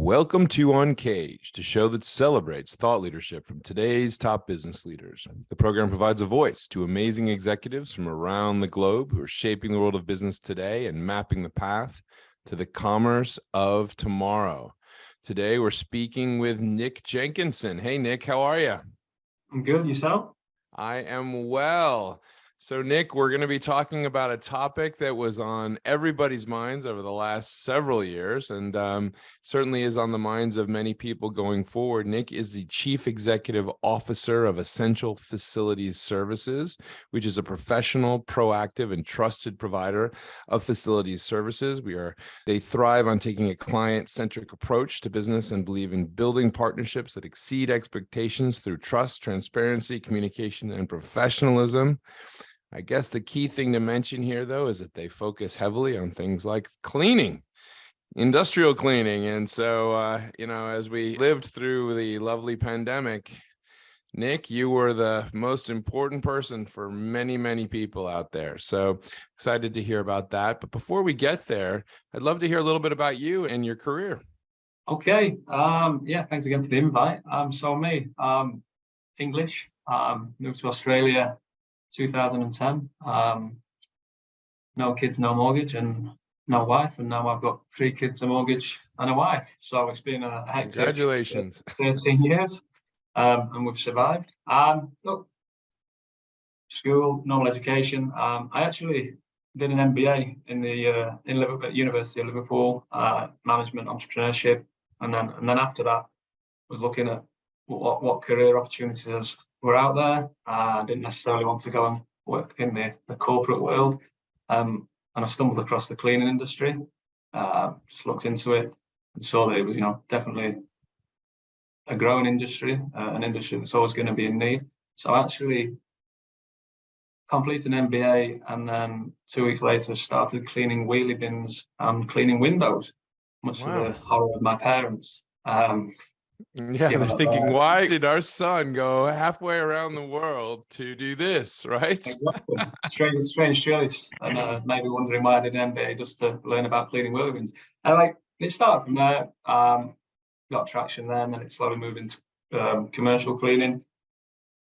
Welcome to Uncaged, a show that celebrates thought leadership from today's top business leaders. The program provides a voice to amazing executives from around the globe who are shaping the world of business today and mapping the path to the commerce of tomorrow. Today, we're speaking with Nick Jenkinson. Hey, Nick, how are you? I'm good. Yourself? I am well. So, Nick, we're going to be talking about a topic that was on everybody's minds over the last several years and certainly is on the minds of many people going forward. Nick is the Chief Executive Officer of Essential Facilities Services, which is a professional, proactive, and trusted provider of facilities services. They thrive on taking a client-centric approach to business and believe in building partnerships that exceed expectations through trust, transparency, communication, and professionalism. I guess the key thing to mention here, though, is that they focus heavily on things like cleaning, industrial cleaning. And so, as we lived through the lovely pandemic, Nick, you were the most important person for many, many people out there. So excited to hear about that. But before we get there, I'd love to hear a little bit about you and your career. Okay. Thanks again for the invite. English, moved to Australia 2010. No kids, no mortgage, and no wife. And now I've got 3 kids, a mortgage, and a wife. So it's been a hectic Congratulations. 13 years, and we've survived. School, normal education. I actually did an MBA in Liverpool, University of Liverpool, management, entrepreneurship, and then after that, was looking at what career opportunities were out there. I didn't necessarily want to go and work in the corporate world, and I stumbled across the cleaning industry. Just looked into it and saw that it was, definitely a growing industry, an industry that's always going to be in need. So I actually completed an MBA, and then 2 weeks later started cleaning wheelie bins and cleaning windows, much to the horror of my parents. They're thinking, why did our son go halfway around the world to do this, right? Exactly. Strange choice. And maybe wondering why I did an MBA just to learn about cleaning wheelie bins. And it started from there, got traction there, and then it slowly moved into commercial cleaning.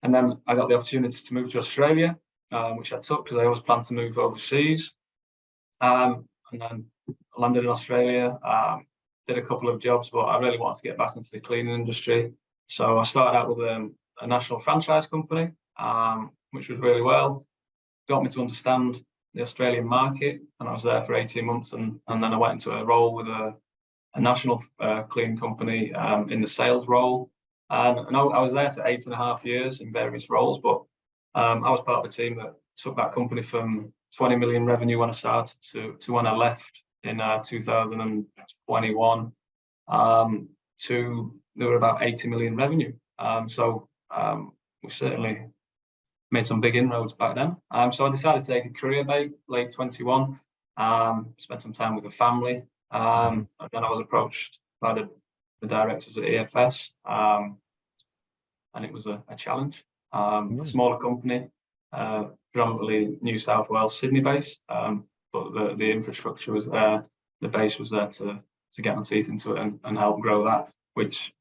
And then I got the opportunity to move to Australia, which I took because I always planned to move overseas. And then I landed in Australia. Did a couple of jobs, but I really wanted to get back into the cleaning industry. So I started out with a national franchise company, which was really well. Got me to understand the Australian market, and I was there for 18 months. And then I went into a role with a national cleaning company in the sales role. And I was there for 8.5 years in various roles, but I was part of a team that took that company from 20 million revenue when I started to when I left in 2021 to there were about 80 million revenue. So we certainly made some big inroads back then. So I decided to take a career break, late 21, spent some time with the family. And then I was approached by the directors at EFS, and it was a challenge. A smaller company, predominantly New South Wales, Sydney based, but the infrastructure was there, the base was there to get my teeth into it and help grow that, which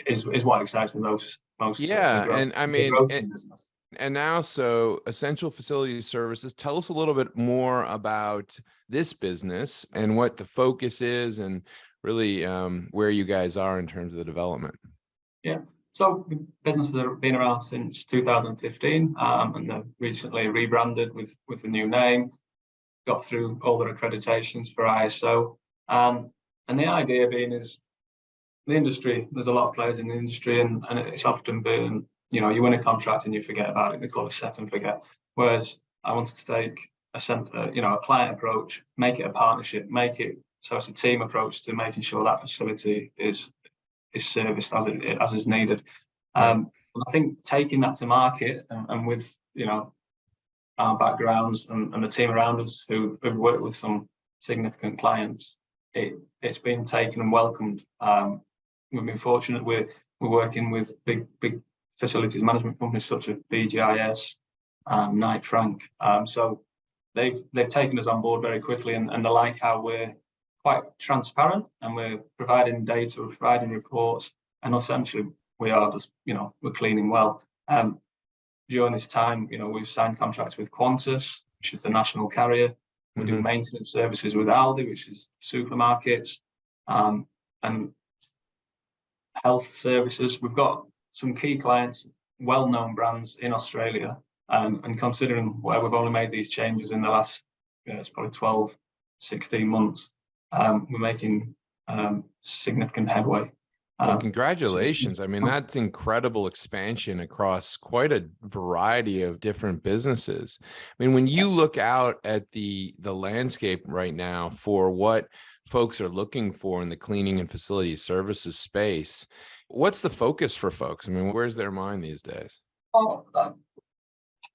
is what excites me most. Yeah, and I mean, and now, so Essential Facilities Services, tell us a little bit more about this business and what the focus is and really where you guys are in terms of the development. Yeah. So the business has been around since 2015, and they've recently rebranded with the new name, got through all their accreditations for ISO. And the idea being is the industry, there's a lot of players in the industry, and it's often been, you win a contract and you forget about it. They call it set and forget. Whereas I wanted to take a client approach, make it a partnership, make it so it's a team approach to making sure that facility is serviced as is needed. I think taking that to market and with our backgrounds and the team around us who've worked with some significant clients, it's been taken and welcomed. We've been fortunate. We're working with big facilities management companies such as BGIS, Knight Frank. So they've taken us on board very quickly, and they like how we're quite transparent, and we're providing data, we're providing reports, and essentially we are just, we're cleaning well. During this time, we've signed contracts with Qantas, which is the national carrier. We're doing maintenance services with Aldi, which is supermarkets, and health services. We've got some key clients, well-known brands in Australia, and considering where we've only made these changes in the last, it's probably 12, 16 months, we're making significant headway. Well, congratulations. I mean, that's incredible expansion across quite a variety of different businesses. I mean, when you look out at the landscape right now for what folks are looking for in the cleaning and facility services space, what's the focus for folks? I mean, where's their mind these days? Oh,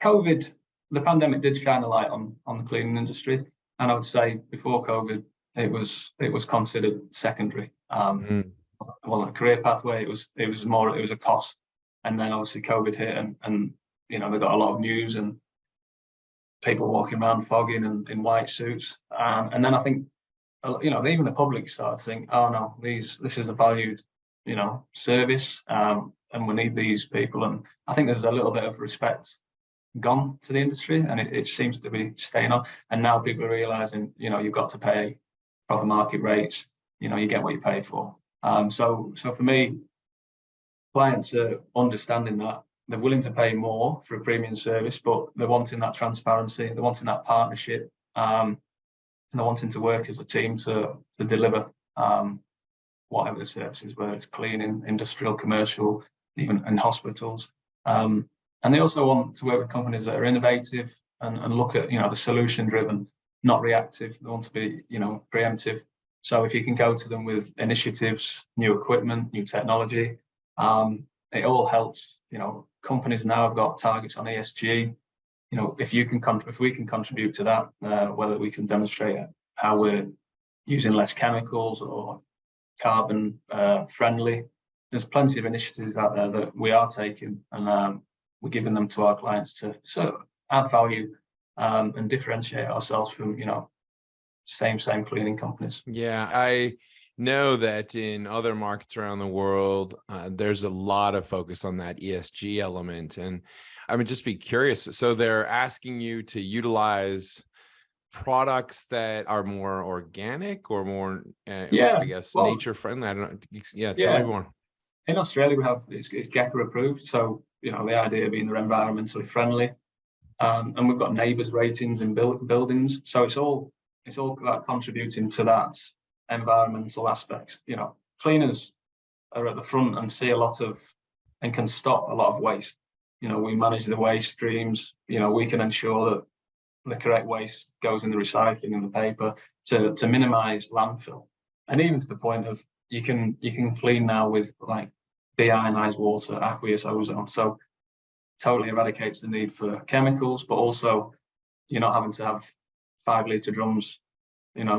COVID, the pandemic did shine a light on the cleaning industry. And I would say before COVID, it was considered secondary. It wasn't a career pathway. It was a cost. And then obviously COVID hit, and they got a lot of news and people walking around fogging and in white suits. And then I think, even the public started to think, oh no, this is a valued, service, and we need these people. And I think there's a little bit of respect gone to the industry, and it seems to be staying on. And now people are realizing, you've got to pay proper market rates. You get what you pay for. So for me, clients are understanding that. They're willing to pay more for a premium service, but they're wanting that transparency, they're wanting that partnership, and they're wanting to work as a team to deliver whatever the services, whether it's cleaning, industrial, commercial, even in hospitals. And they also want to work with companies that are innovative and look at, the solution-driven, not reactive. They want to be, preemptive. So if you can go to them with initiatives, new equipment, new technology, it all helps. Companies now have got targets on ESG. If we can contribute to that, whether we can demonstrate how we're using less chemicals or carbon friendly, there's plenty of initiatives out there that we are taking, and we're giving them to our clients to sort of add value and differentiate ourselves from, same cleaning companies. Yeah, I know that in other markets around the world, there's a lot of focus on that ESG element. And I would just be curious. So they're asking you to utilize products that are more organic or more, nature friendly. I don't know. Yeah, tell me more. In Australia, we have it's GECA approved. So, the idea being they're environmentally friendly. And we've got neighbours ratings in buildings. So it's all about contributing to that environmental aspect. Cleaners are at the front and see a lot of, and can stop a lot of waste. We manage the waste streams. We can ensure that the correct waste goes in the recycling and the paper to minimise landfill. And even to the point of you can clean now with like deionized water, aqueous ozone. So totally eradicates the need for chemicals, but also you're not having to have 5-litre drums,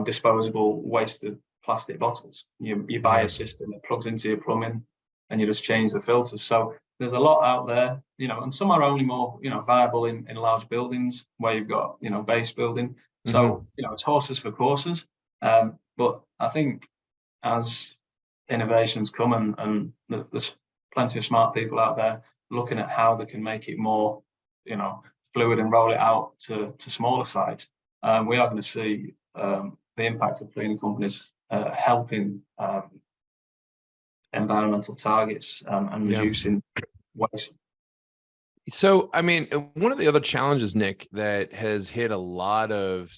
disposable wasted plastic bottles. You buy a system that plugs into your plumbing and you just change the filters. So there's a lot out there, and some are only more, viable in large buildings where you've got, base building. So, it's horses for courses. But I think as innovations come and there's plenty of smart people out there looking at how they can make it more, fluid and roll it out to smaller sites, we are going to see the impact of cleaning companies helping environmental targets and reducing waste. So, I mean, one of the other challenges, Nick, that has hit a lot of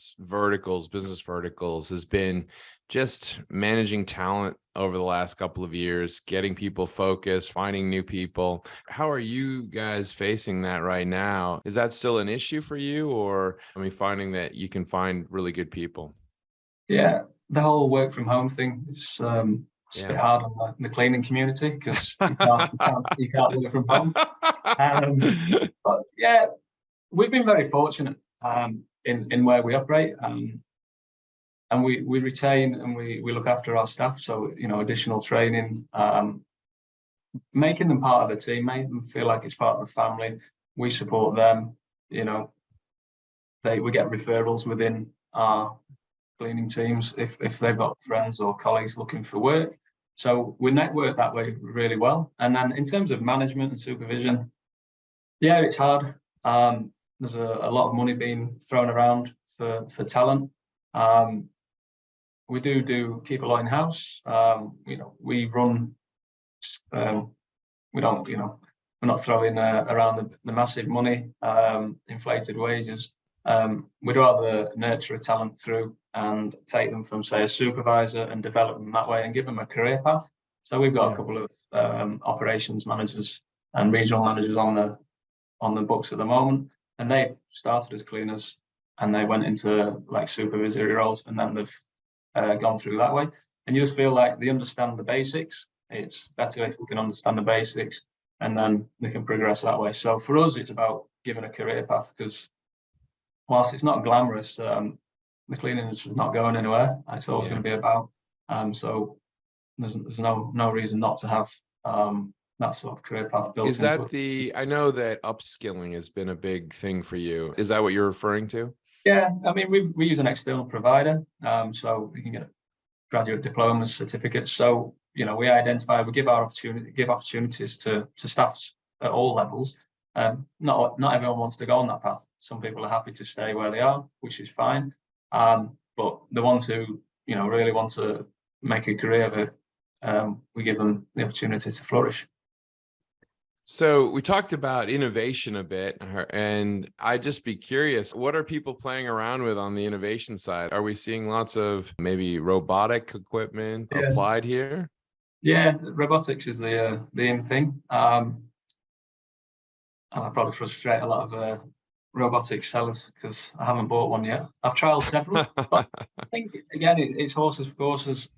business verticals, has been just managing talent over the last couple of years, getting people focused, finding new people. How are you guys facing that right now? Is that still an issue for you, or finding that you can find really good people? Yeah, the whole work from home thing is it's a bit hard on the cleaning community because you can't work from home. But yeah, we've been very fortunate in where we operate, and we retain and we look after our staff. So additional training, making them part of the team, make them feel like it's part of the family. We support them. We get referrals within our cleaning teams if they've got friends or colleagues looking for work. So we network that way really well. And then in terms of management and supervision, yeah, it's hard. There's a lot of money being thrown around for talent. We do keep a lot in house. We run. We don't. We're not throwing around the massive money, inflated wages. We'd rather nurture a talent through and take them from, say, a supervisor and develop them that way and give them a career path. So we've got a couple of operations managers and regional managers on the books at the moment, and they started as cleaners and they went into like supervisory roles, and then they've gone through that way. And you just feel like they understand the basics. It's better if we can understand the basics, and then they can progress that way. So for us, it's about giving a career path, because whilst it's not glamorous, the cleaning is not going anywhere. It's always going to be about. So there's no reason not to have that sort of career path built into it. I know that upskilling has been a big thing for you. Is that what you're referring to? Yeah, I mean, we use an external provider, so we can get graduate diplomas, certificates. So we give opportunities to staffs at all levels. Not everyone wants to go on that path. Some people are happy to stay where they are, which is fine. But the ones who really want to make a career of it, we give them the opportunity to flourish. So we talked about innovation a bit, and I'd just be curious, what are people playing around with on the innovation side? Are we seeing lots of maybe robotic equipment applied here? Yeah, robotics is the in thing. And I probably frustrate a lot of robotics sellers because I haven't bought one yet. I've trialed several, but I think, again, it's horses for courses.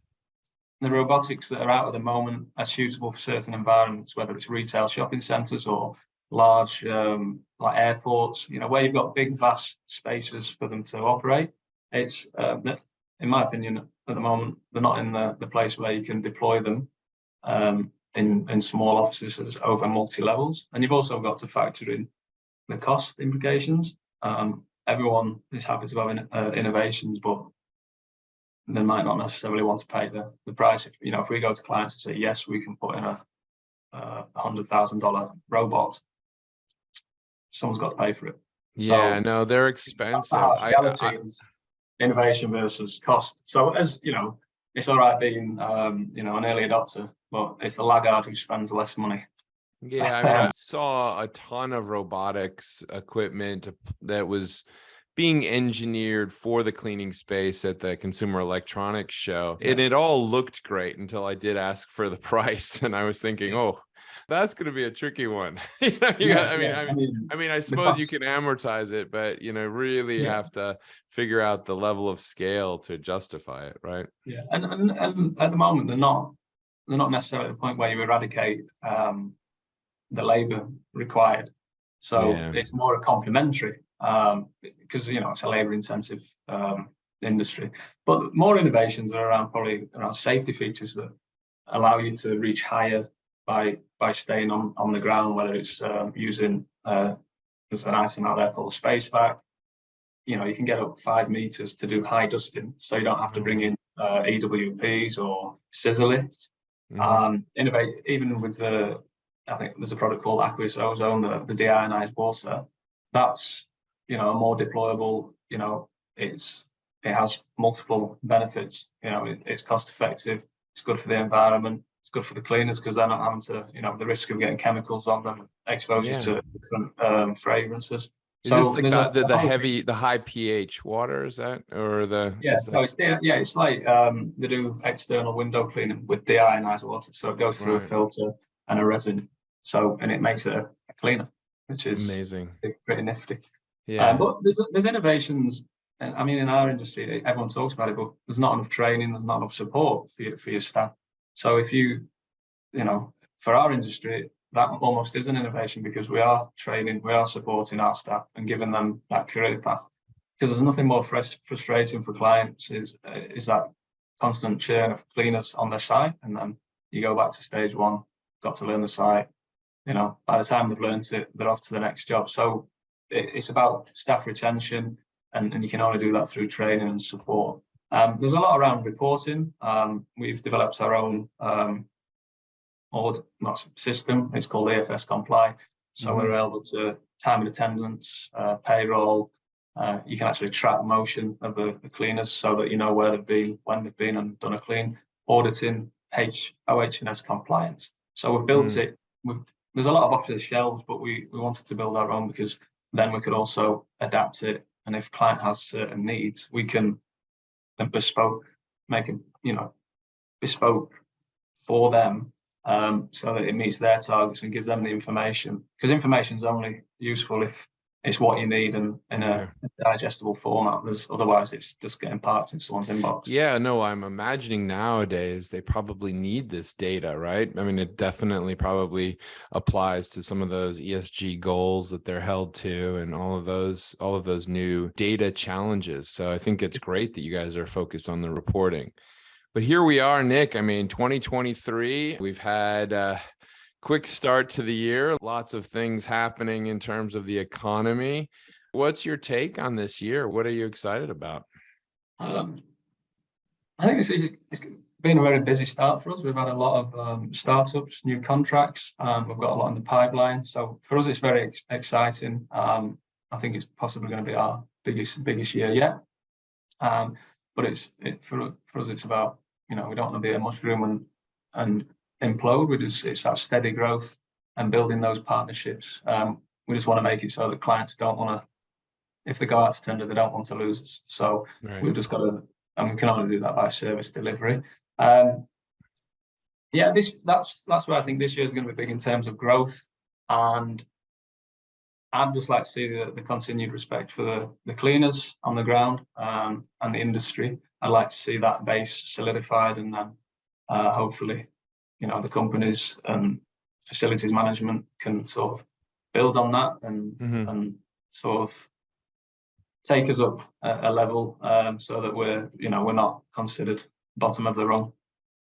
The robotics that are out at the moment are suitable for certain environments, whether it's retail shopping centres or large like airports, where you've got big, vast spaces for them to operate. It's, in my opinion, at the moment, they're not in the place where you can deploy them in small offices over multi-levels. And you've also got to factor in the cost implications. Everyone is happy to have innovations, but they might not necessarily want to pay the price. If we go to clients and say, yes, we can put in a $100,000 robot, someone's got to pay for it. Yeah, so, no, they're expensive. Reality is innovation versus cost. So as it's all right being an early adopter, but it's the laggard who spends less money. Yeah, I mean, I saw a ton of robotics equipment that was being engineered for the cleaning space at the Consumer Electronics Show. And it all looked great until I did ask for the price. And I was thinking, oh, that's going to be a tricky one. I mean, I suppose you can amortize it, but, really have to figure out the level of scale to justify it, right? Yeah, and at the moment, they're not necessarily at the point where you eradicate the labor required. So it's more a complementary, because it's a labor-intensive industry. But more innovations are around safety features that allow you to reach higher by staying on the ground, whether it's using there's an item out there called a space vac. You can get up 5 meters to do high dusting, so you don't have to bring in EWPs or scissor lifts. Innovate even with I think there's a product called Aqueous Ozone, the deionized water. That's a more deployable. It has multiple benefits. It's cost effective. It's good for the environment. It's good for the cleaners because they're not having to, the risk of getting chemicals on them, exposures to different fragrances. Is this like the high pH water? Is that or the? Yeah, so it's like they do external window cleaning with deionized water, so it goes through a filter and a resin. And it makes it a cleaner, which is amazing, pretty nifty. Yeah, but there's innovations, and I mean in our industry, everyone talks about it, but there's not enough training, there's not enough support for your staff. So if for our industry, that almost is an innovation because we are training, we are supporting our staff and giving them that career path. Because there's nothing more frustrating for clients is that constant churn of cleaners on their site, and then you go back to stage one, got to learn the site. By the time they've learned it, they're off to the next job. So it's about staff retention, and you can only do that through training and support. There's a lot around reporting. We've developed our own audit system. It's called AFS Comply. So we're able to time and attendance, payroll. You can actually track motion of the cleaners so that you know where they've been, when they've been and done a clean. Auditing, OH&S compliance. So we've built it. There's a lot of off the shelves, but we wanted to build our own because then we could also adapt it. And if client has certain needs, we can then make it, bespoke for them, so that it meets their targets and gives them the information. Because information is only useful if it's what you need and in a digestible format. Otherwise, it's just getting parked in someone's inbox. Yeah, no, I'm imagining nowadays they probably need this data, right? I mean, it definitely probably applies to some of those ESG goals that they're held to and all of those new data challenges. So I think it's great that you guys are focused on the reporting. But here we are, Nick. I mean, 2023, we've had a quick start to the year, lots of things happening in terms of the economy. What's your take on this year? What are you excited about? I think it's been a very busy start for us. We've had a lot of startups, new contracts. We've got a lot in the pipeline. So for us, it's very exciting. I think it's possibly going to be our biggest year yet. But for us, it's about, we don't want to be a mushroom and implode. It's that steady growth and building those partnerships. We just want to make it so that clients don't want to, if they go out to tender, they don't want to lose us. So we've just got to, and we can only do that by service delivery. That's where I think this year is going to be big in terms of growth. And I'd just like to see the continued respect for the cleaners on the ground and the industry. I'd like to see that base solidified, and then hopefully, the companies and facilities management can sort of build on that and sort of take us up a level, so that we're not considered bottom of the rung.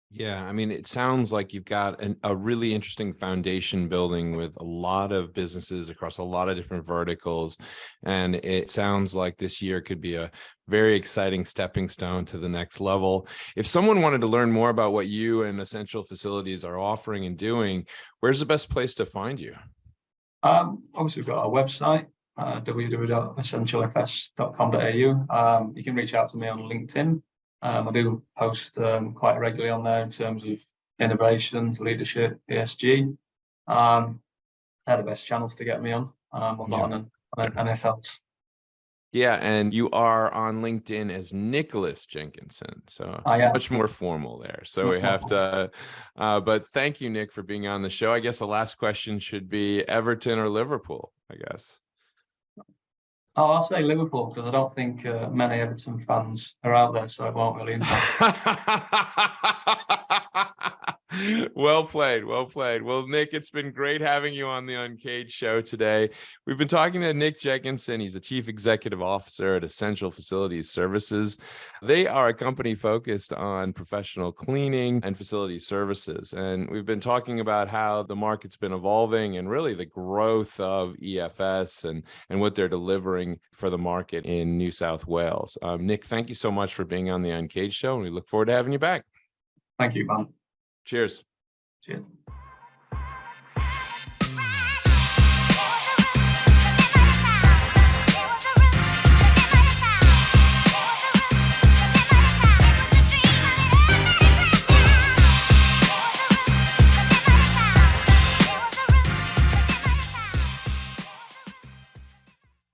Yeah, I mean, it sounds like you've got a really interesting foundation building with a lot of businesses across a lot of different verticals. And it sounds like this year could be a very exciting stepping stone to the next level. If someone wanted to learn more about what you and Essential Facilities are offering and doing, where's the best place to find you? Obviously, we've got our website, www.essentialfs.com.au. You can reach out to me on LinkedIn. I do post quite regularly on there in terms of innovations, leadership, ESG. They're the best channels to get me on. I'm not on anything else. Yeah, and you are on LinkedIn as Nicholas Jenkinson, so much more formal there. So we have to, but thank you, Nick, for being on the show. I guess the last question should be Everton or Liverpool, I guess. Oh, I'll say Liverpool because I don't think many Everton fans are out there, so it won't really impact. Well played. Well played. Well, Nick, it's been great having you on the Uncaged show today. We've been talking to Nick Jenkinson. He's the Chief Executive Officer at Essential Facilities Services. They are a company focused on professional cleaning and facility services. And we've been talking about how the market's been evolving and really the growth of EFS and what they're delivering for the market in New South Wales. Nick, thank you so much for being on the Uncaged show, and we look forward to having you back. Thank you, man. Cheers. Cheers.